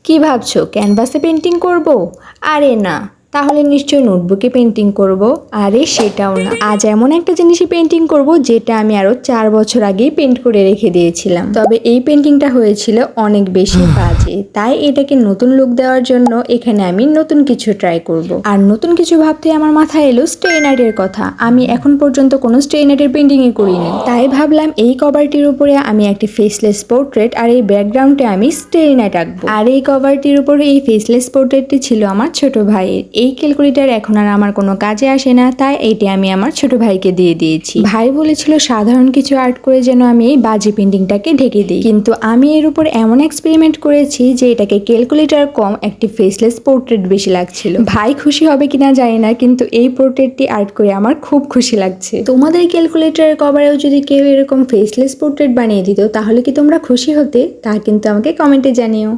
কি ভাবছো, ক্যানভাসে পেন্টিং করব? আরে না, তাহলে নিশ্চয়ই নোটবুকে পেন্টিং করব। আরে সেটাও না, আজ এমন একটা জিনিসে পেন্টিং করব যেটা আমি আরো 4 বছর আগেই পেন্ট করে রেখে দিয়েছিলাম। তবে এই পেন্টিংটা হয়েছিল অনেক বেশি বাজে, তাই এটাকে নতুন লুক দেওয়ার জন্য এখানে আমি নতুন কিছু ট্রাই করব। আর নতুন কিছু ভাবতে আমার মাথায় এলো স্টেইন আর্টের কথা। আমি এখন পর্যন্ত কোনো স্টেইন আর্টের পেন্টিংই করিনি, তাই ভাবলাম এই কভারটির উপরে আমি একটি ফেসলেস পোর্ট্রেট আর এই ব্যাকগ্রাউন্ডে আমি স্টেইন আর্ট আঁকবো। আর এই কভারটির উপরে এই ফেসলেস পোর্ট্রেটটি ছিল আমার ছোট ভাইয়ের। এই ক্যালকুলেটর এখন আর আমার কোনো কাজে আসে না, তাই এইটি আমি আমার ছোট ভাইকে দিয়ে দিয়েছি। ভাই বলেছিল সাধারণ কিছু আর্ট করে যেন আমি এই বাজে পেন্টিংটাকে ঢেকে দিই, কিন্তু আমি এর উপর এমন এক্সপেরিমেন্ট করেছি যে এটাকে ক্যালকুলেটর কম একটি ফেসলেস পোর্ট্রেট বেশি লাগছিল। ভাই খুশি হবে কিনা জানি না, কিন্তু এই পোর্ট্রেটটি আর্ট করে আমার খুব খুশি লাগছে। তোমাদের ক্যালকুলেটরের কভারেও যদি কেউ এরকম ফেসলেস পোর্ট্রেট বানিয়ে দিত তাহলে কি তোমরা খুশি হতে? তা কিন্তু আমাকে কমেন্টে জানিও।